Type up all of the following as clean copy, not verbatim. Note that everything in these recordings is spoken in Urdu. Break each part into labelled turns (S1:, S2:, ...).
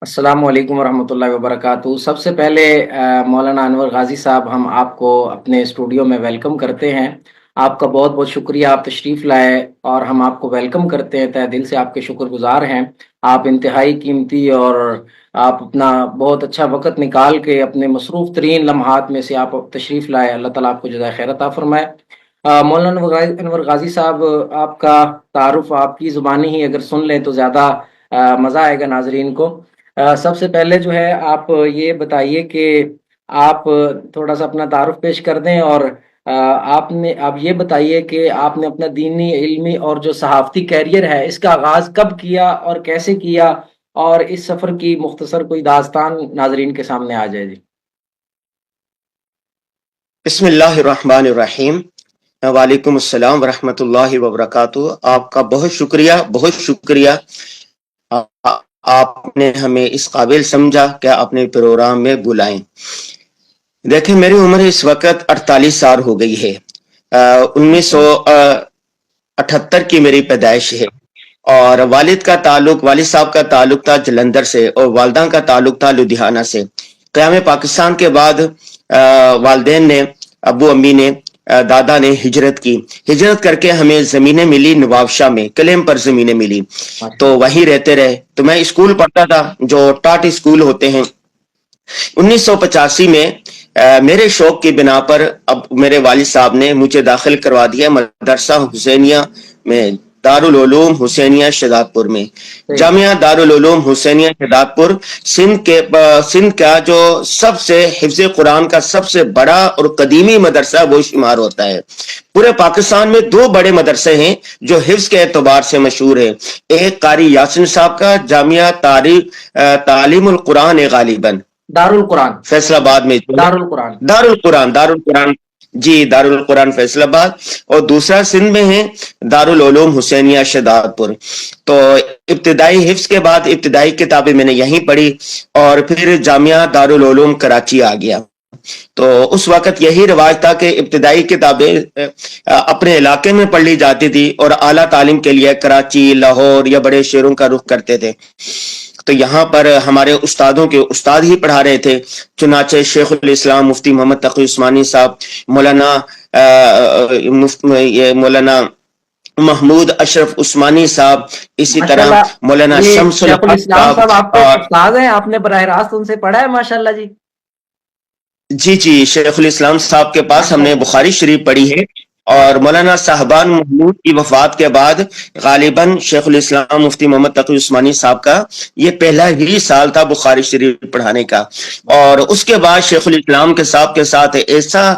S1: السلام علیکم ورحمۃ اللہ وبرکاتہ۔ سب سے پہلے مولانا انور غازی صاحب، ہم آپ کو اپنے اسٹوڈیو میں ویلکم کرتے ہیں۔ آپ کا بہت بہت شکریہ، آپ تشریف لائے اور ہم آپ کو ویلکم کرتے ہیں، تہ دل سے آپ کے شکر گزار ہیں۔ آپ انتہائی قیمتی اور آپ اپنا بہت اچھا وقت نکال کے اپنے مصروف ترین لمحات میں سے آپ تشریف لائے۔ اللہ تعالیٰ آپ کو جزائے خیر عطا فرمائے۔ مولانا انور غازی صاحب، آپ کا تعارف آپ کی زبانی ہی اگر سن لیں تو زیادہ مزہ آئے گا ناظرین کو۔ سب سے پہلے جو ہے آپ یہ بتائیے کہ آپ تھوڑا سا اپنا تعارف پیش کر دیں، اور آپ یہ بتائیے کہ آپ نے اپنا دینی، علمی اور جو صحافتی کیریئر ہے اس کا آغاز کب کیا اور کیسے کیا، اور اس سفر کی مختصر کوئی داستان ناظرین کے سامنے آ جائے۔ جی
S2: بسم اللہ الرحمن الرحیم۔ وعلیکم السلام ورحمۃ اللہ وبرکاتہ۔ آپ کا بہت شکریہ، بہت شکریہ۔ آپ نے ہمیں اس قابل سمجھا کہ اپنے پروگرام میں بلائیں۔ دیکھیں، میری عمر اس وقت 48 سال ہو گئی ہے۔ 1978 کی میری پیدائش ہے، اور والد صاحب کا تعلق تھا جلندھر سے، اور والدہ کا تعلق تھا لدھیانہ سے۔ قیام پاکستان کے بعد والدین نے، ابو امی نے، دادا نے ہجرت کر کے ہمیں زمینیں ملی نواب شاہ میں، کلیم پر زمینیں ملی، تو وہیں رہتے رہے۔ تو میں اسکول پڑھتا تھا جو ٹاٹ اسکول ہوتے ہیں۔ 1985 میں میرے شوق کی بنا پر اب میرے والد صاحب نے مجھے داخل کروا دیا مدرسہ حسینیہ میں، دارالعلوم حسینیہ شہزاد پور میں، جامعہ دارالعلوم حسینیہ شہزاد پور، سندھ کا جو سب سے حفظ قرآن کا سب سے بڑا اور قدیمی مدرسہ وہ شمار ہوتا ہے۔ پورے پاکستان میں دو بڑے مدرسے ہیں جو حفظ کے اعتبار سے مشہور ہے، ایک قاری یاسین صاحب کا جامعہ تعلیم القرآن غالباً
S1: دارالقرآن
S2: فیصل آباد میں، دارالقرآن جی، دارالقرآن فیصل آباد، اور دوسرا سندھ میں ہے دارالعلوم حسینیہ شہزاد پور۔ تو ابتدائی حفظ کے بعد ابتدائی کتابیں میں نے یہیں پڑھی، اور پھر جامعہ دارالعلوم کراچی آ گیا۔ تو اس وقت یہی رواج تھا کہ ابتدائی کتابیں اپنے علاقے میں پڑھ لی جاتی تھی، اور اعلیٰ تعلیم کے لیے کراچی، لاہور یا بڑے شہروں کا رخ کرتے تھے۔ تو یہاں پر ہمارے استادوں کے استاد ہی پڑھا رہے تھے، چنانچہ شیخ الاسلام مفتی محمد تقی عثمانی صاحب، مولانا محمود اشرف عثمانی صاحب، اسی طرح مولانا شمس الحق
S1: صاحب آپ کے استاد ہیں، آپ نے براہ راست ان سے پڑھا ہے؟ ماشاءاللہ جی
S2: جی، شیخ الاسلام صاحب کے پاس ہم نے بخاری شریف پڑھی ہے، اور مولانا صاحبان محمود کی وفات کے بعد غالباً شیخ الاسلام مفتی محمد تقی عثمانی صاحب کا یہ پہلا ہی سال تھا بخاری شریف پڑھانے کا، اور اس کے بعد شیخ الاسلام کے صاحب کے ساتھ ایسا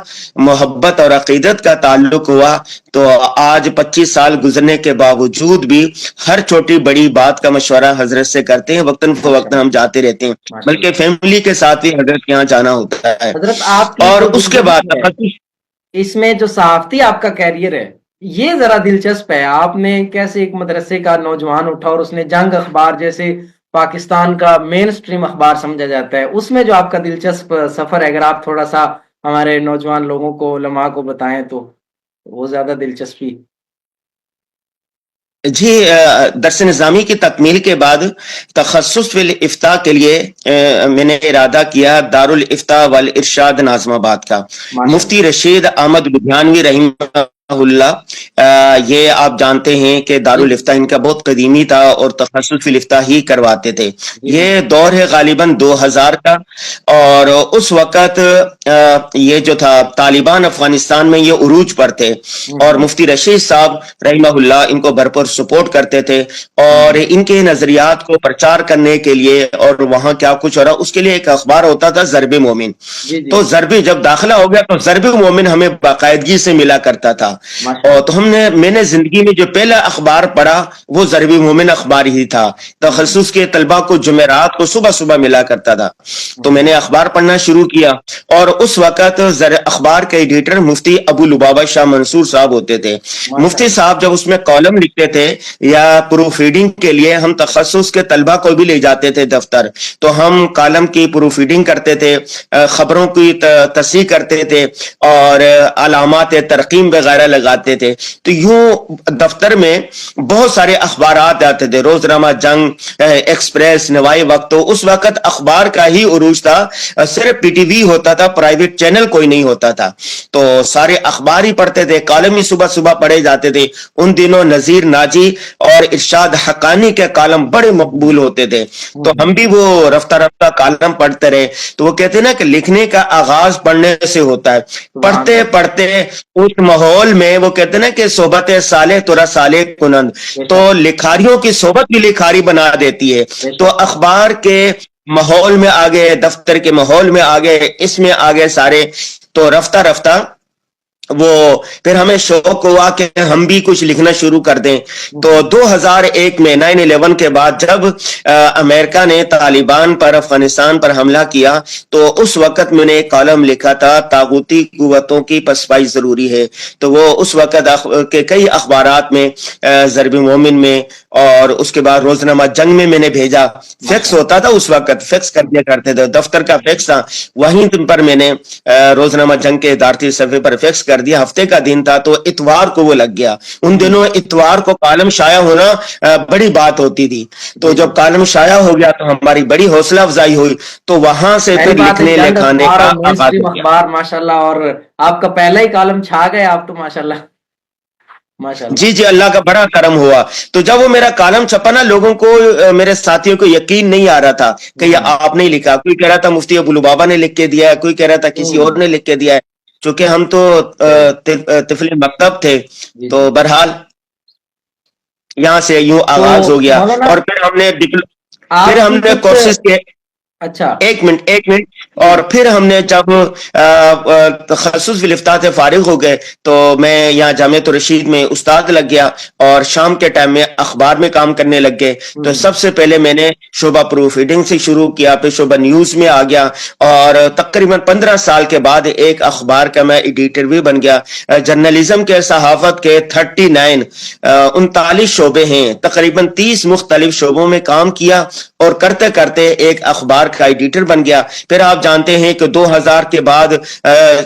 S2: محبت اور عقیدت کا تعلق ہوا، تو آج 25 سال گزرنے کے باوجود بھی ہر چھوٹی بڑی بات کا مشورہ حضرت سے کرتے ہیں، وقتاً فوقتاً ہم جاتے رہتے ہیں، بلکہ فیملی کے ساتھ بھی حضرت کے یہاں جانا ہوتا ہے۔
S1: حضرت آپ
S2: اور اس کے بعد
S1: اس میں جو صحافتی آپ کا کیریئر ہے یہ ذرا دلچسپ ہے۔ آپ نے کیسے ایک مدرسے کا نوجوان اٹھا اور اس نے جنگ اخبار جیسے پاکستان کا مین سٹریم اخبار سمجھا جاتا ہے، اس میں جو آپ کا دلچسپ سفر ہے، اگر آپ تھوڑا سا ہمارے نوجوان لوگوں کو، علماء کو بتائیں تو وہ زیادہ دلچسپی۔
S2: جی، درس نظامی کی تکمیل کے بعد تخصص فی الافتاء کے لیے میں نے ارادہ کیا دارالافتاء والارشاد ناظم آباد کا۔ مفتی رشید احمد لدھیانوی رحمہ اللہ، یہ آپ جانتے ہیں کہ دارالافتاء ان کا بہت قدیمی تھا، اور تخصص فی الافتاء ہی کرواتے تھے۔ یہ دور ہے غالباً 2000 کا، اور اس وقت یہ جو تھا طالبان افغانستان میں یہ عروج پر تھے، اور مفتی رشید صاحب رحمہ اللہ ان کو بھرپور سپورٹ کرتے تھے، اور ان کے نظریات کو پرچار کرنے کے لیے، اور وہاں کیا کچھ ہو رہا اس کے لیے ایک اخبار ہوتا تھا ضرب مومن۔ تو ضرب جب داخلہ ہو گیا تو ضرب مومن ہمیں باقاعدگی سے ملا کرتا تھا، اور تو میں نے زندگی میں جو پہلا اخبار پڑھا وہ ضرب مومن اخبار ہی تھا۔ تخصص کے طلبہ کو جمعرات کو صبح صبح ملا کرتا تھا، تو میں نے اخبار پڑھنا شروع کیا، اور اس وقت اخبار کے ایڈیٹر مفتی ابو لبابہ شاہ منصور صاحب ہوتے تھے۔ مفتی صاحب جب اس میں کالم لکھتے تھے یا پروف ریڈنگ کے لیے ہم تخصص کے طلبہ کو بھی لے جاتے تھے دفتر، تو ہم کالم کی پروف ریڈنگ کرتے تھے، خبروں کی تصحیح کرتے تھے، اور علامات ترقیم وغیرہ لگاتے تھے. تو یوں دفتر میں بہت سارے اخبارات آتے تھے، روزنامہ جنگ، ایکسپریس، نوائی وقت. تو اس وقت اخبار کا ہی عروج تھا، صرف پی ٹی وی ہوتا تھا، پرائیویٹ چینل کوئی نہیں ہوتا تھا. تو سارے اخبار ہی پڑھتے تھے، کالم ہی صبح صبح پڑھے جاتے تھے. ان دنوں نذیر ناجی اور ارشاد حقانی کے کالم بڑے مقبول ہوتے تھے. تو ہم بھی وہ رفتہ رفتہ کالم پڑھتے رہے. تو وہ کہتے ہیں نا کہ لکھنے کا آغاز پڑھنے سے ہوتا ہے. پڑھتے پڑھتے اس ماحول میں وہ کہتے ہیں نا کہ صحبت صالح ترا صالح کنند، تو لکھاریوں کی صحبت بھی لکھاری بنا دیتی ہے. تو اخبار کے ماحول میں آگے، دفتر کے ماحول میں آگے، اس میں آگے سارے. تو رفتہ رفتہ وہ پھر ہمیں شوق ہوا کہ ہم بھی کچھ لکھنا شروع کر دیں. تو 2001 میں 9/11 کے بعد جب امریکہ نے طالبان پر، افغانستان پر حملہ کیا، تو اس وقت میں نے ایک کالم لکھا تھا، طاغوتی قوتوں کی پسپائی ضروری ہے. تو وہ اس وقت کے کئی اخبارات میں، ضرب مومن میں، اور اس کے بعد روزنامہ جنگ میں نے بھیجا. فیکس ہوتا تھا اس وقت، فیکس کر دیا کرتے تھے، دفتر کا فیکس تھا، وہیں پر میں نے روزنامہ جنگ کے ادارتی صفحے پر فیکس کر دیا. ہفتے کا دن تھا تو اتوار کو وہ لگ گیا. ان دنوں اتوار کو کالم شائع ہونا بڑی بات ہوتی تھی. تو جب کالم شائع ہو گیا تو ہماری بڑی حوصلہ افزائی ہوئی. تو وہاں سے پھر لکھنے لکھانے کا آغاز ہو گیا.
S1: اخبار ماشاءاللہ، اور آپ کا پہلا ہی کالم چھا گئے آپ تو ماشاءاللہ.
S2: جی جی، اللہ کا بڑا کرم ہوا. تو جب وہ میرا کالم چھپا نا، لوگوں کو، میرے ساتھیوں کو یقین نہیں آ رہا تھا کہ یہ آپ نے لکھا. کوئی کہہ رہا تھا مفتی ابو لبابہ نے لکھ کے دیا ہے، کوئی کہہ رہا تھا کسی اور نے لکھ کے دیا ہے. چونکہ ہم تو طفل مکتب تھے. تو بہرحال یہاں سے یوں آغاز ہو گیا. اور پھر ہم نے کورسز کے،
S1: اچھا
S2: ایک منٹ. اور پھر ہم نے جب تخصص الافتاء سے فارغ ہو گئے تو میں یہاں جامعۃ الرشید میں استاد لگ گیا، اور شام کے ٹائم میں اخبار میں کام کرنے لگ گئے. تو سب سے پہلے میں نے شعبہ پروف ریڈنگ سے شروع کیا، پھر شعبہ نیوز میں آ گیا، اور تقریباً 15 سال کے بعد ایک اخبار کا میں ایڈیٹر بھی بن گیا. جرنلزم کے، صحافت کے 39 شعبے ہیں، تقریباً 30 مختلف شعبوں میں کام کیا، اور کرتے کرتے ایک اخبار کا ایڈیٹر بن گیا. پھر آپ جانتے ہیں کہ 2000 کے بعد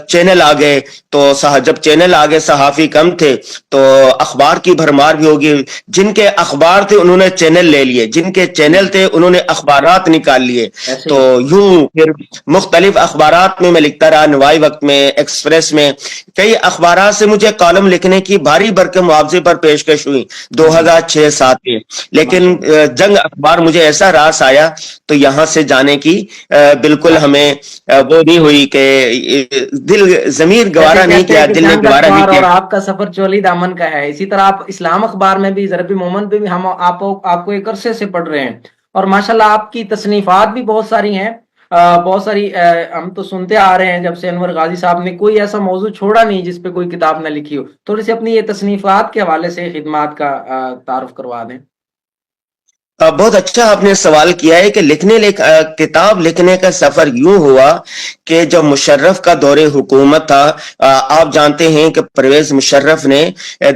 S2: چینل آ گئے. تو جب چینل آ گئے، صحافی کم تھے تو اخبار کی بھرمار بھی ہوگی. جن کے اخبار تھے انہوں نے چینل لے لیے، جن کے چینل تھے انہوں نے اخبارات نکال لیے. تو یوں پھر مختلف اخبارات میں لکھتا رہا، نوائی وقت میں، ایکسپریس میں. کئی اخبارات سے مجھے کالم لکھنے کی بھاری برکت معاوضے پر پیشکش ہوئی 2006-07 میں. لیکن جنگ اخبار مجھے ایسا راس آیا تو یہاں سے جانے کی بالکل ہمیں وہ نہیں ہوئی کہ دل ضمیر گوارا نہیں کیا، دل نے گوارا نہیں کیا.
S1: اور آپ کا سفر چولی دامن کا ہے. اسی طرح آپ اسلام اخبار میں بھی، ضرب مومن پہ بھی ہم آپ کو ایک عرصے سے پڑھ رہے ہیں، اور ماشاءاللہ آپ کی تصنیفات بھی بہت ساری ہیں. بہت ساری ہم تو سنتے آ رہے ہیں جب سے انور غازی صاحب نے کوئی ایسا موضوع چھوڑا نہیں جس پہ کوئی کتاب نہ لکھی ہو. تھوڑی سی اپنی یہ تصنیفات کے حوالے سے خدمات کا تعارف کروا دیں.
S2: بہت اچھا آپ نے سوال کیا ہے کہ کتاب لکھنے کا سفر یوں ہوا کہ جب مشرف کا دور حکومت تھا، آپ جانتے ہیں کہ پرویز مشرف نے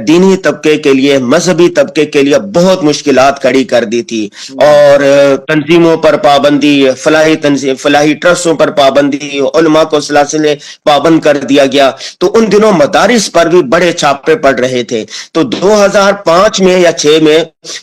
S2: دینی طبقے کے لیے، مذہبی طبقے کے لیے بہت مشکلات کھڑی کر دی تھی، اور تنظیموں پر پابندی، فلاحی ٹرسٹوں پر پابندی، علماء کو سلسلے پابند کر دیا گیا. تو ان دنوں مدارس پر بھی بڑے چھاپے پڑ رہے تھے. تو 2005 میں یا 6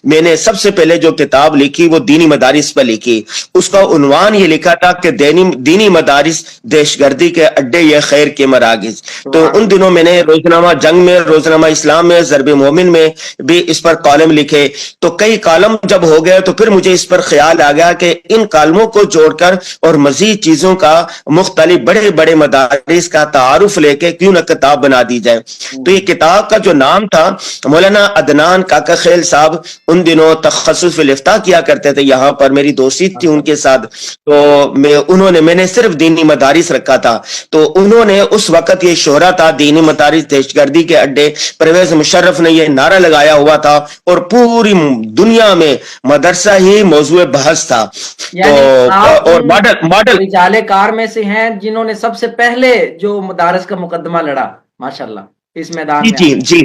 S2: میں نے سب سے پہلے جو کتاب لکھی وہ دینی مدارس پر لکھی. اس کا عنوان یہ لکھا تھا کہ دینی مدارس دہشت گردی کے اڈے یا خیر کے مراکز. تو ان دنوں میں نے روزنامہ جنگ میں، روزنامہ اسلام میں، ضرب مومن میں بھی اس پر کالم لکھے. تو کئی کالم جب ہو گئے تو پھر مجھے اس پر خیال آ گیا کہ ان کالموں کو جوڑ کر اور مزید چیزوں کا، مختلف بڑے بڑے مدارس کا تعارف لے کے کیوں نہ کتاب بنا دی جائے. تو یہ کتاب کا جو نام تھا، مولانا عدنان کاکا خیل صاحب ان دنوں تخصص الافتاء کیا کرتے تھے، یہاں پر میری دوستی تھی ان کے ساتھ. تو میں نے صرف دینی مدارس رکھا تھا. تو انہوں نے اس وقت یہ شہرہ تھا دینی مدارس دہشت گردی کے اڈے، پرویز مشرف نے یہ نعرہ لگایا ہوا تھا، اور پوری دنیا میں مدرسہ ہی موضوع بحث تھا.
S1: اور ماڈل رجال کار میں سے ہیں جنہوں نے سب سے پہلے جو مدارس کا مقدمہ لڑا ماشاءاللہ اس میدان میں.
S2: جی جی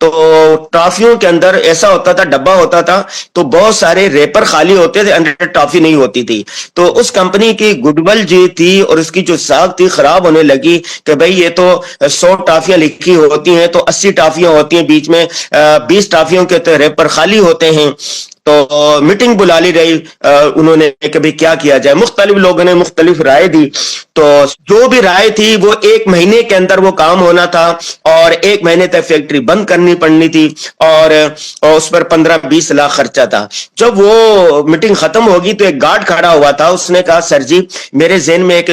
S2: تو ٹافیوں کے اندر ایسا ہوتا تھا، ڈبہ ہوتا تھا تو بہت سارے ریپر خالی ہوتے تھے، اندر ٹافی نہیں ہوتی تھی. تو اس کمپنی کی گڈ ول جو تھی اور اس کی جو ساکھ تھی خراب ہونے لگی کہ بھئی یہ تو 100 ٹافیاں لکھی ہوتی ہیں تو 80 ٹافیاں ہوتی ہیں، بیچ میں 20 ٹافیوں کے ریپر خالی ہوتے ہیں. تو میٹنگ بلا لی رہی انہوں نے کہ بھئی کیا کیا جائے. مختلف لوگوں نے مختلف رائے دی. تو جو بھی رائے تھی وہ 1 مہینے کے اندر وہ کام ہونا تھا اور 1 مہینے تک فیکٹری بند کرنی پڑنی تھی اور اس پر 15-20 لاکھ خرچہ تھا. جب وہ میٹنگ ختم ہوگی تو ایک گارڈ کھڑا ہوا تھا، اس نے کہا سر جی میرے ذہن میں ایک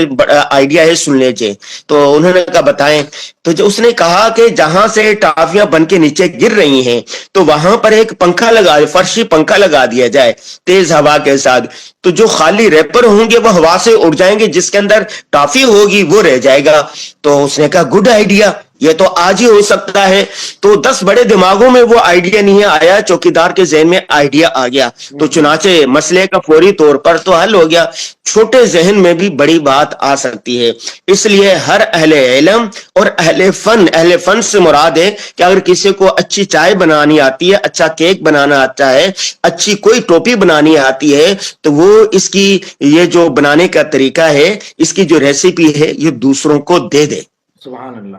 S2: آئیڈیا ہے، سن لیجئے. تو انہوں نے کہا بتائیں. تو جو اس نے کہا کہ جہاں سے ٹافیاں بن کے نیچے گر رہی ہیں تو وہاں پر ایک پنکھا لگا، فرشی پنکھا لگا دیا جائے تیز ہوا کے ساتھ، تو جو خالی ریپر ہوں گے وہ ہوا سے اڑ جائیں گے، جس کے اندر ٹافی ہوگی وہ رہ جائے گا. تو اس نے کہا گڈ آئیڈیا، یہ تو آج ہی ہو سکتا ہے. تو 10 بڑے دماغوں میں وہ آئیڈیا نہیں آیا، چوکیدار کے ذہن میں آئیڈیا آ گیا. تو چنانچہ مسئلے کا فوری طور پر تو حل ہو گیا. چھوٹے ذہن میں بھی بڑی بات آ سکتی ہے. اس لیے ہر اہل علم اور اہل فن سے مراد ہے کہ اگر کسی کو اچھی چائے بنانی آتی ہے، اچھا کیک بنانا آتا ہے، اچھی کوئی ٹوپی بنانی آتی ہے تو وہ اس کی یہ جو بنانے کا طریقہ ہے، اس کی جو ریسیپی ہے یہ دوسروں کو دے دے.
S1: سبحان اللہ.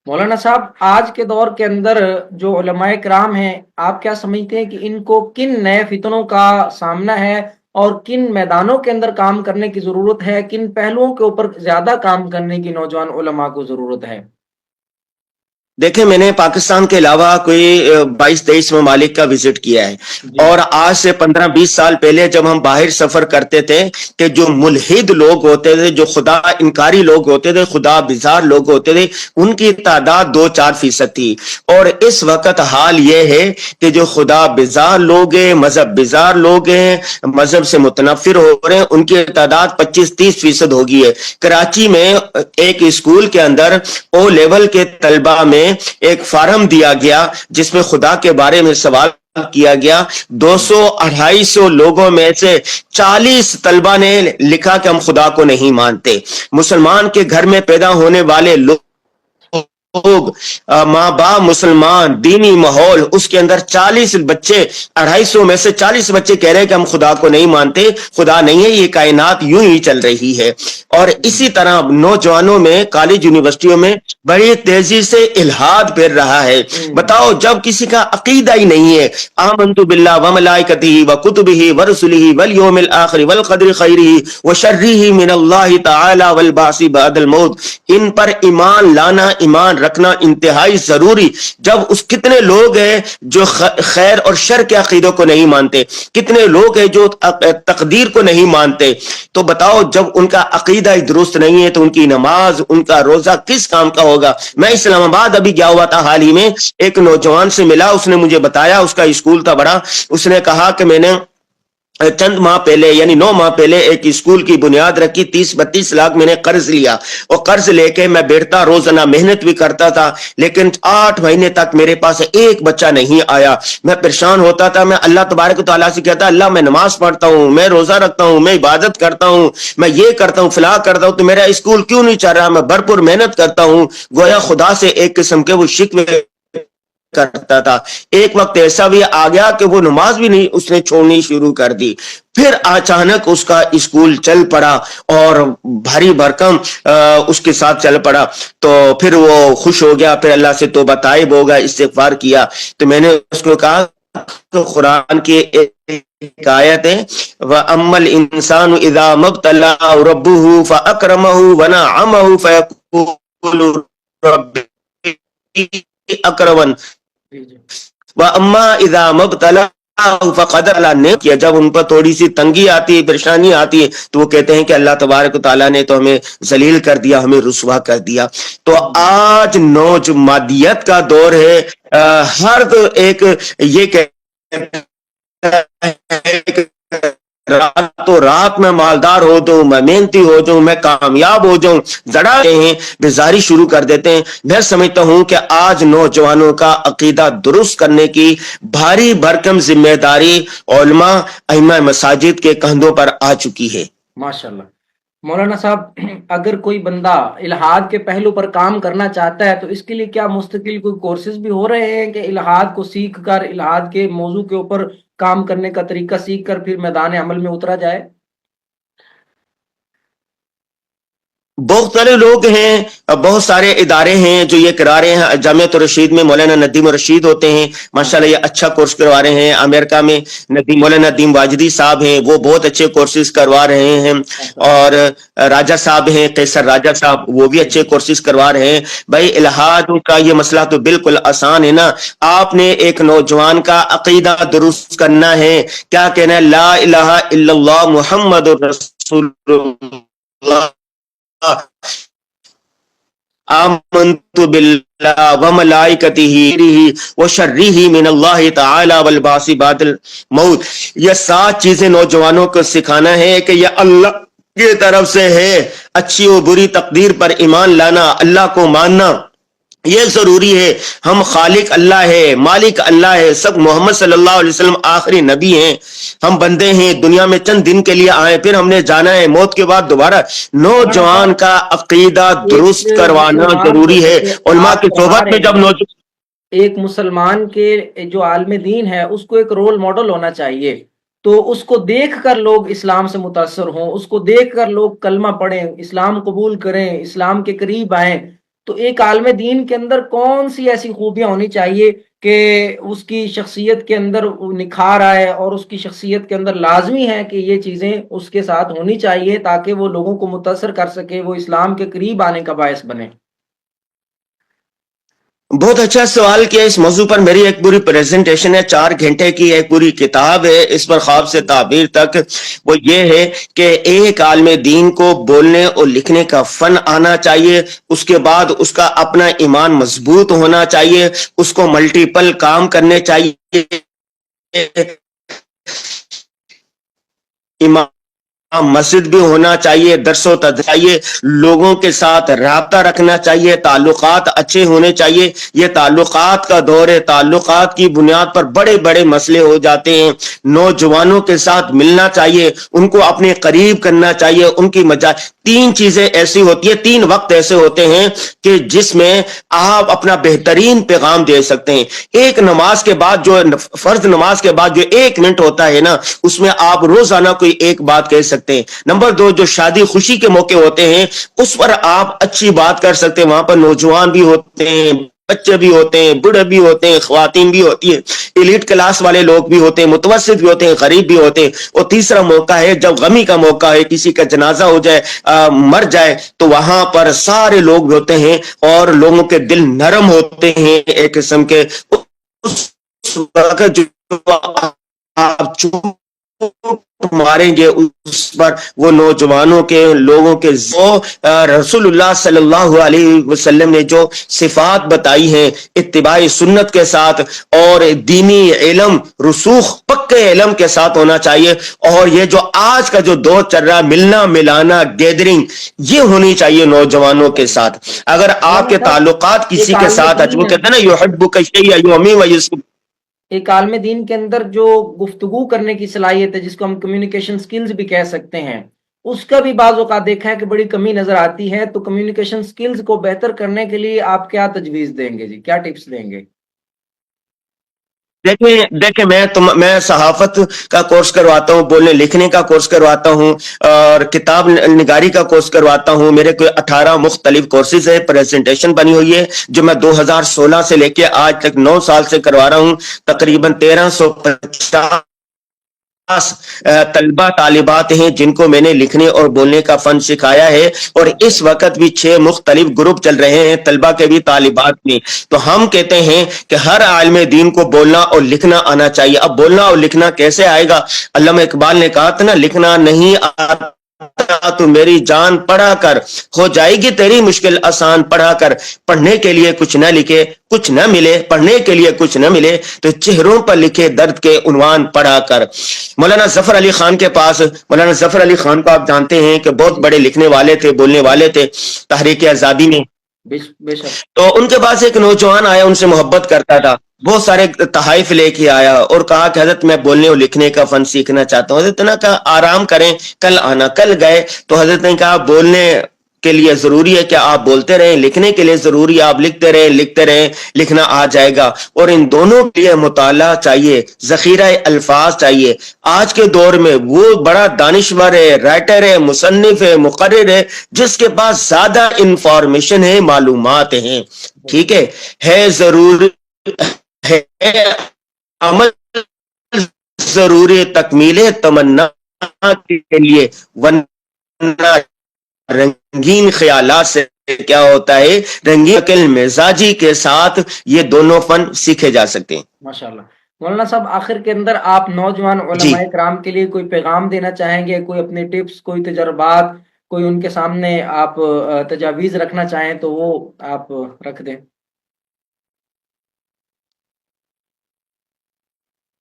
S1: مولانا صاحب آج کے دور کے اندر جو علماء کرام ہیں، آپ کیا سمجھتے ہیں کہ ان کو کن نئے فتنوں کا سامنا ہے اور کن میدانوں کے اندر کام کرنے کی ضرورت ہے، کن پہلوؤں کے اوپر زیادہ کام کرنے کی نوجوان علماء کو ضرورت ہے؟
S2: دیکھیں میں نے پاکستان کے علاوہ کوئی 22-23 ممالک کا وزٹ کیا ہے اور آج سے 15-20 سال پہلے جب ہم باہر سفر کرتے تھے کہ جو ملحد لوگ ہوتے تھے، جو خدا انکاری لوگ ہوتے تھے، خدا بیزار لوگ ہوتے تھے، ان کی تعداد 2-4% تھی. اور اس وقت حال یہ ہے کہ جو خدا بیزار لوگ ہیں، مذہب بیزار لوگ ہیں، مذہب سے متنفر ہو رہے ہیں، ان کی تعداد 25-30% ہوگی ہے. کراچی میں ایک اسکول کے اندر او لیول کے طلبہ میں ایک فارم دیا گیا جس میں خدا کے بارے میں سوال کیا گیا. 200-250 لوگوں میں سے 40 طلبہ نے لکھا کہ ہم خدا کو نہیں مانتے. مسلمان کے گھر میں پیدا ہونے والے لوگ، ماں باپ مسلمان، دینی ماحول، اس کے اندر 40 بچے، 250 میں سے 40 بچے کہہ رہے ہیں کہ ہم خدا کو نہیں مانتے، خدا نہیں ہے، یہ کائنات یوں ہی چل رہی ہے. اور اسی طرح نوجوانوں میں، کالج یونیورسٹیوں میں بڑی تیزی سے الحاد پھیر رہا ہے. بتاؤ جب کسی کا عقیدہ ہی نہیں ہے، آمنت باللہ وملائکتہ وکتبہ ورسلہ والیوم الآخر والقدر خیرہ وشرہ من اللہ تعالی والبعث بعد الموت، ان پر ایمان لانا، ایمان رکھنا انتہائی ضروری. جب اس کتنے لوگ ہیں جو خیر اور شر کے عقیدوں کو نہیں مانتے، کتنے لوگ ہیں جو تقدیر کو نہیں مانتے. تو بتاؤ جب ان کا عقیدہ ہی درست نہیں ہے تو ان کی نماز، ان کا روزہ کس کام کا ہوگا؟ میں اسلام آباد ابھی گیا ہوا تھا حال ہی میں، ایک نوجوان سے ملا، اس نے مجھے بتایا، اس کا اسکول تھا بڑا، اس نے کہا کہ میں نے چند ماہ پہلے یعنی 9 ماہ پہلے ایک اسکول کی بنیاد رکھی، 30-32 لاکھ میں نے قرض لیا اور قرض لے کے میں بیٹھتا، روزانہ محنت بھی کرتا تھا، لیکن 8 مہینے تک میرے پاس ایک بچہ نہیں آیا. میں پریشان ہوتا تھا. میں اللہ تبارک و تعالیٰ سے کہتا اللہ میں نماز پڑھتا ہوں، میں روزہ رکھتا ہوں، میں عبادت کرتا ہوں، میں یہ کرتا ہوں، فلاح کرتا ہوں، تو میرا اسکول کیوں نہیں چل رہا؟ میں بھرپور محنت کرتا ہوں. گویا خدا سے ایک قسم کے وہ شکوے کرتا تھا. ایک وقت ایسا بھی آ گیا کہ وہ نماز بھی نہیں اس نے چھوڑنی شروع کر دی. پھر اچانک اس کا اسکول چل پڑا اور بھاری بھرکم اس کے ساتھ چل پڑا. تو پھر وہ خوش ہو گیا، پھر اللہ سے توبہ طائب ہو گیا، استغفار کیا. تو میں نے اس کو کہا کہ قرآن کی ایک آیت ہے وَأَمَّا الْإِنسَانُ إِذَا مَا ابْتَلَاهُ رَبُّهُ فَأَكْرَمَهُ وَنَعَمَهُ فَيَقُولُ رَبِّ اکرمن واما اذا مبتلاه فقدر اللہ نے کیا. جب ان پر تھوڑی سی تنگی آتی ہے، پریشانی آتی ہے تو وہ کہتے ہیں کہ اللہ تبارک و تعالیٰ نے تو ہمیں ذلیل کر دیا، ہمیں رسوا کر دیا. تو آج نوجوانیت کا دور ہے. ہر ایک یہ کہتا ہے راتوں رات میں مالدار ہو جاؤں، میں محنتی ہو جاؤں، میں کامیاب ہو جاؤں، زڑاتے ہیں، بیزاری شروع کر دیتے ہیں. میں سمجھتا ہوں کہ آج نوجوانوں کا عقیدہ درست کرنے کی بھاری بھرکم ذمہ داری علماء، ائمہ مساجد کے کندھوں پر آ چکی ہے.
S1: ماشاءاللہ. مولانا صاحب اگر کوئی بندہ الحاد کے پہلو پر کام کرنا چاہتا ہے تو اس کے لیے کیا مستقل کوئی کورسز بھی ہو رہے ہیں کہ الحاد کو سیکھ کر الحاد کے موضوع کے اوپر کام کرنے کا طریقہ سیکھ کر پھر میدان عمل میں اترا جائے؟
S2: بہت سارے لوگ ہیں، بہت سارے ادارے ہیں جو یہ کرا رہے ہیں. جامعۃ الرشید میں مولانا ندیم الرشید ہوتے ہیں، ماشاءاللہ یہ اچھا کورس کروا رہے ہیں. امریکہ میں مولانا ندیم واجدی صاحب ہیں، وہ بہت اچھے کورسز کروا رہے ہیں. اور راجہ صاحب ہیں، قیصر راجہ صاحب، وہ بھی اچھے کورسز کروا رہے ہیں. بھائی الہاد کا یہ مسئلہ تو بالکل آسان ہے نا. آپ نے ایک نوجوان کا عقیدہ درست کرنا ہے. کیا کہنا ہے؟ لا الہ الا اللہ محمد رسول اللہ، آمنت باللہ وملائکتہ وشرہ من اللہ تعالی والبعث بعد الموت. یہ 7 چیزیں نوجوانوں کو سکھانا ہے کہ یہ اللہ کی طرف سے ہے. اچھی و بری تقدیر پر ایمان لانا، اللہ کو ماننا یہ ضروری ہے. ہم خالق اللہ ہے، مالک اللہ ہے، سب محمد صلی اللہ علیہ وسلم آخری نبی ہیں. ہم بندے ہیں، دنیا میں چند دن کے لیے آئے، پھر ہم نے جانا ہے، موت کے بعد دوبارہ. نوجوان کا عقیدہ درست کروانا ضروری ہے. علماء کی صحبت میں جب
S1: ایک مسلمان کے جو عالم دین ہے اس کو ایک رول ماڈل ہونا چاہیے، تو اس کو دیکھ کر لوگ اسلام سے متاثر ہوں، اس کو دیکھ کر لوگ کلمہ پڑھیں، اسلام قبول کریں، اسلام کے قریب آئیں. تو ایک عالم دین کے اندر کون سی ایسی خوبیاں ہونی چاہیے کہ اس کی شخصیت کے اندر نکھار آئے، اور اس کی شخصیت کے اندر لازمی ہے کہ یہ چیزیں اس کے ساتھ ہونی چاہیے تاکہ وہ لوگوں کو متاثر کر سکے، وہ اسلام کے قریب آنے کا باعث بنے؟
S2: بہت اچھا سوال کیا. اس موضوع پر میری ایک پوری پریزنٹیشن ہے، 4 گھنٹے کی ایک پوری کتاب ہے اس پر، خواب سے تعبیر تک. وہ یہ ہے کہ ایک عالم دین کو بولنے اور لکھنے کا فن آنا چاہیے. اس کے بعد اس کا اپنا ایمان مضبوط ہونا چاہیے، اس کو ملٹیپل کام کرنے چاہیے. ایمان مسجد بھی ہونا چاہیے، درس و تدریس چاہیے، لوگوں کے ساتھ رابطہ رکھنا چاہیے، تعلقات اچھے ہونے چاہیے. یہ تعلقات کا دور ہے، تعلقات کی بنیاد پر بڑے بڑے مسئلے ہو جاتے ہیں. نوجوانوں کے ساتھ ملنا چاہیے، ان کو اپنے قریب کرنا چاہیے، ان کی 3 چیزیں ایسی ہوتی ہیں، 3 وقت ایسے ہوتے ہیں کہ جس میں آپ اپنا بہترین پیغام دے سکتے ہیں. ایک نماز کے بعد، جو فرض نماز کے بعد جو 1 منٹ ہوتا ہے نا، اس میں آپ روزانہ کوئی ایک بات کہہ سکتے ہیں. نمبر 2، جو شادی خوشی کے موقع ہوتے ہیں اس پر آپ اچھی بات کر سکتے ہیں. وہاں پر نوجوان بھی ہوتے ہیں، بچے بھی ہوتے ہیں، بوڑھے بھی ہوتے ہیں، خواتین بھی ہوتی ہیں، ایلیٹ کلاس والے لوگ بھی ہوتے ہیں، متوسط بھی ہوتے ہیں، غریب بھی ہوتے ہیں. اور تیسرا موقع ہے جب غمی کا موقع ہے، کسی کا جنازہ ہو جائے، مر جائے، تو وہاں پر سارے لوگ ہوتے ہیں اور لوگوں کے دل نرم ہوتے ہیں ایک قسم کے. اس وقت جو آپ ماریں گے اس پر وہ نوجوانوں کے، لوگوں کے رسول اللہ صلی اللہ علیہ وسلم نے جو صفات بتائی ہیں اتباع سنت کے ساتھ اور دینی علم، رسوخ پکے علم کے ساتھ ہونا چاہیے. اور یہ جو آج کا جو دور چل رہا، ملنا ملانا، گیدرنگ، یہ ہونی چاہیے نوجوانوں کے ساتھ. اگر آپ کے تعلقات کسی کے ساتھ، وہ کہتے ہیں نا یحبک الشیء یومی ویسب،
S1: ایک عالم دین کے اندر جو گفتگو کرنے کی صلاحیت ہے، جس کو ہم کمیونیکیشن سکلز بھی کہہ سکتے ہیں، اس کا بھی بعض اوقات دیکھا ہے کہ بڑی کمی نظر آتی ہے. تو کمیونیکیشن سکلز کو بہتر کرنے کے لیے آپ کیا تجویز دیں گے جی؟ کیا ٹپس دیں گے؟
S2: دیکھیں میں صحافت کا کورس کرواتا ہوں، بولنے لکھنے کا کورس کرواتا ہوں، اور کتاب نگاری کا کورس کرواتا ہوں. میرے کوئی 18 مختلف کورسز ہے، پریزنٹیشن بنی ہوئی ہے جو میں 2016 سے لے کے آج تک 9 سال سے کروا رہا ہوں. تقریباً 1350 طلبہ طالبات ہیں جن کو میں نے لکھنے اور بولنے کا فن سکھایا ہے. اور اس وقت بھی 6 مختلف گروپ چل رہے ہیں، طلبہ کے بھی طالبات بھی. تو ہم کہتے ہیں کہ ہر عالم دین کو بولنا اور لکھنا آنا چاہیے. اب بولنا اور لکھنا کیسے آئے گا؟ علامہ اقبال نے کہا تھا نا، لکھنا نہیں آتا تو میری جان پڑھا کر، ہو جائے گی تیری مشکل آسان پڑھا کر. پڑھنے کے لیے کچھ نہ لکھے کچھ نہ ملے، پڑھنے کے لیے کچھ نہ ملے تو چہروں پر لکھے درد کے عنوان پڑھا کر. مولانا ظفر علی خان کے پاس، مولانا ظفر علی خان کو آپ جانتے ہیں کہ بہت بڑے لکھنے والے تھے، بولنے والے تھے. تحریک آزادی میں
S1: بے شک
S2: تو ان کے پاس ایک نوجوان آیا، ان سے محبت کرتا تھا، بہت سارے تحائف لے کے آیا اور کہا کہ حضرت میں بولنے اور لکھنے کا فن سیکھنا چاہتا ہوں. حضرت نے کہا آرام کریں، کل آنا. کل گئے تو حضرت نے کہا بولنے کے لیے ضروری ہے کہ آپ بولتے رہیں، لکھنے کے لیے ضروری ہے آپ لکھتے رہیں، لکھنا آ جائے گا. اور ان دونوں کے لیے مطالعہ چاہیے، ذخیرہ الفاظ چاہیے. آج کے دور میں وہ بڑا دانشور ہے، رائٹر ہے، مصنف ہے، مقرر ہے، جس کے پاس زیادہ انفارمیشن ہے، معلومات ہیں. ٹھیک ہے ضرور ہے عمل ضروری تکمیل تمنا کے لیے، ورنہ رنگین خیالات سے کیا ہوتا ہے، رنگین عقل مزاجی کے ساتھ یہ دونوں فن سیکھے جا سکتے ہیں.
S1: ماشاءاللہ. مولانا صاحب آخر کے اندر آپ نوجوان
S2: جی
S1: علماء کرام کے لیے کوئی پیغام دینا چاہیں گے، کوئی اپنے ٹپس، کوئی تجربات، کوئی ان کے سامنے آپ تجاویز رکھنا چاہیں تو وہ آپ رکھ دیں.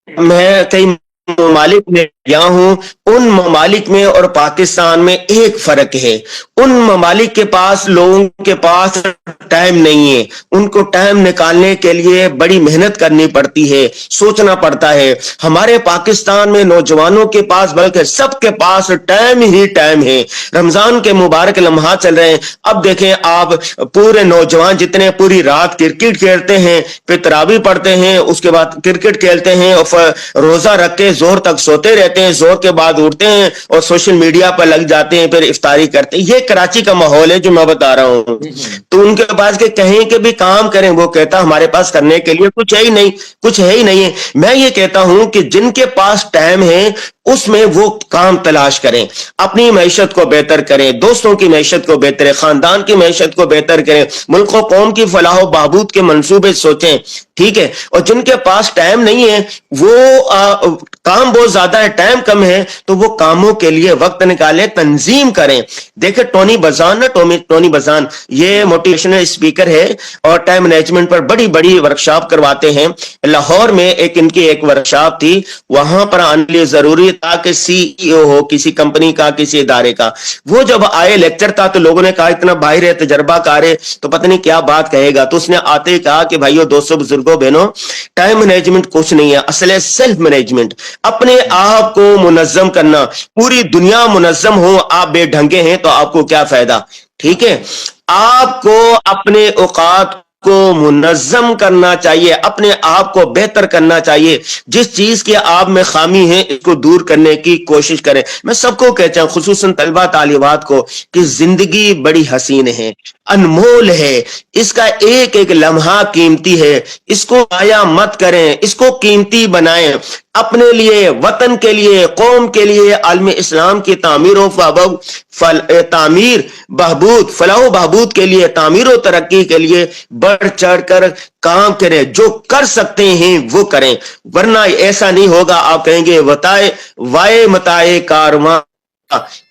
S2: میں کئی ممالک میں گیا ہوں، ان ممالک میں اور پاکستان میں ایک فرق ہے. ان ممالک کے پاس لوگوں کے پاس ٹائم نہیں ہے، ان کو ٹائم نکالنے کے لیے بڑی محنت کرنی پڑتی ہے، سوچنا پڑتا ہے. ہمارے پاکستان میں نوجوانوں کے پاس بلکہ سب کے پاس ٹائم ہی ٹائم ہے. رمضان کے مبارک لمحات چل رہے ہیں، اب دیکھیں آپ پورے نوجوان جتنے پوری رات کرکٹ کھیلتے ہیں، پھر تراویح پڑھتے ہیں، اس کے بعد کرکٹ کھیلتے ہیں اور روزہ رکھ کے زور تک سوتے رہتے ہیں، زور کے بعد اٹھتے ہیں اور سوشل میڈیا پر لگ جاتے ہیں، پھر افطاری کرتے ہیں. یہ کراچی کا ماحول ہے جو میں بتا رہا ہوں. تو ان کے پاس کہ کہیں کہ بھی کام کریں، وہ کہتا ہمارے پاس کرنے کے لیے کچھ ہے ہی نہیں، کچھ ہے ہی نہیں ہے. میں یہ کہتا ہوں کہ جن کے پاس ٹائم ہے اس میں وہ کام تلاش کریں، اپنی معیشت کو بہتر کریں، دوستوں کی معیشت کو بہتر کریں، خاندان کی معیشت کو بہتر کریں، ملک و قوم کی فلاح و بہبود کے منصوبے سوچیں. ٹھیک ہے. اور جن کے پاس ٹائم نہیں ہے وہ کام بہت زیادہ ہے، ٹائم کم ہے، تو وہ کاموں کے لیے وقت نکالیں، تنظیم کریں. دیکھیں ٹونی بزان یہ موٹیویشنل اسپیکر ہے اور ٹائم مینجمنٹ پر بڑی بڑی ورکشاپ کرواتے ہیں. لاہور میں ان کی ایک ورکشاپ تھی، وہاں پر آنے لیے ضروری تھا کہ سی ای او ہو کسی کمپنی کا، کسی ادارے کا. وہ جب آئے لیکچر تھا تو لوگوں نے کہا اتنا باہر ہے، تجربہ کار ہے، تو پتہ نہیں کیا بات کہے گا. تو اس نے آتے ہی کہا کہ بھائیو، دوستوں، بزرگوں، بہنوں، ٹائم مینجمنٹ کچھ نہیں ہے، اصل ہے سیلف مینجمنٹ، اپنے آپ کو منظم کرنا. پوری دنیا منظم ہو، آپ بے ڈھنگے ہیں تو آپ کو کیا فائدہ. ٹھیک ہے. آپ کو اپنے اوقات کو منظم کرنا چاہیے، اپنے آپ کو بہتر کرنا چاہیے. جس چیز کے آپ میں خامی ہے اس کو دور کرنے کی کوشش کریں. میں سب کو کہتا ہوں، خصوصاً طلبہ طالبات کو، کہ زندگی بڑی حسین ہے، انمول ہے، اس کا ایک ایک لمحہ قیمتی ہے. اس کو ضائع مت کریں، اس کو قیمتی بنائیں. اپنے لیے، وطن کے لیے، قوم کے لیے، عالم اسلام کی تعمیر و بہبود، فلاح و بہبود کے لیے، تعمیر و ترقی کے لیے بڑھ چڑھ کر کام کریں. جو کر سکتے ہیں وہ کریں، ورنہ ایسا نہیں ہوگا. آپ کہیں گے وائے متائے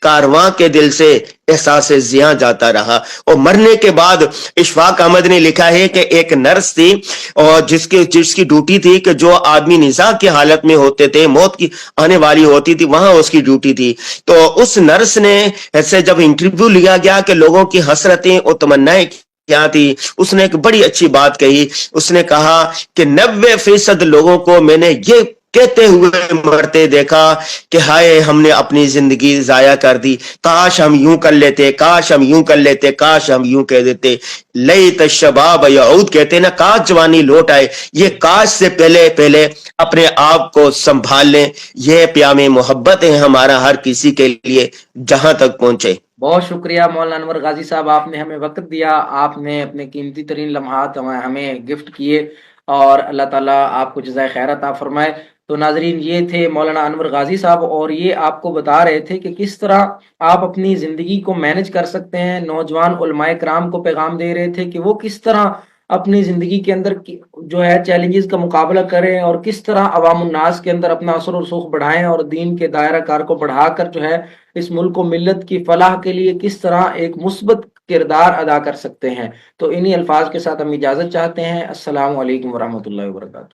S2: کارواں کے دل سے احساس زیاں جاتا رہا. اور مرنے کے بعد اشفاق احمد نے لکھا ہے کہ ایک نرس تھی اور جس کی ڈیوٹی تھی کہ جو آدمی نزاع کی حالت میں ہوتے تھے، موت کی آنے والی ہوتی تھی، وہاں اس کی ڈیوٹی تھی. تو اس نرس نے ایسے جب انٹرویو لیا گیا کہ لوگوں کی حسرتیں اور تمنائیں کیا تھی، اس نے ایک بڑی اچھی بات کہی. اس نے کہا کہ 90% لوگوں کو میں نے یہ کہتے ہوئے مرتے دیکھا کہ ہائے ہم نے اپنی زندگی ضائع کر دی، کاش ہم یوں کر لیتے، کاش ہم یوں کر لیتے، کاش ہم یوں کہہ دیتے. لیت الشباب یعود، کہتے نا کاش جوانی لوٹ آئے. یہ کاش سے پہلے اپنے آپ کو سنبھال لیں. یہ پیام محبت ہے ہمارا ہر کسی کے لیے جہاں تک پہنچے.
S1: بہت شکریہ مولانا انور غازی صاحب، آپ نے ہمیں وقت دیا، آپ نے اپنے قیمتی ترین لمحات ہمیں گفٹ کیے، اور اللہ تعالیٰ آپ کو جزائے خیر عطا فرمائے. تو ناظرین، یہ تھے مولانا انور غازی صاحب، اور یہ آپ کو بتا رہے تھے کہ کس طرح آپ اپنی زندگی کو مینج کر سکتے ہیں. نوجوان علماء کرام کو پیغام دے رہے تھے کہ وہ کس طرح اپنی زندگی کے اندر جو ہے چیلنجز کا مقابلہ کریں، اور کس طرح عوام الناس کے اندر اپنا اثر و رسوخ بڑھائیں، اور دین کے دائرہ کار کو بڑھا کر جو ہے اس ملک و ملت کی فلاح کے لیے کس طرح ایک مثبت کردار ادا کر سکتے ہیں. تو انہی الفاظ کے ساتھ ہم اجازت چاہتے ہیں. السلام علیکم ورحمۃ اللہ وبرکاتہ.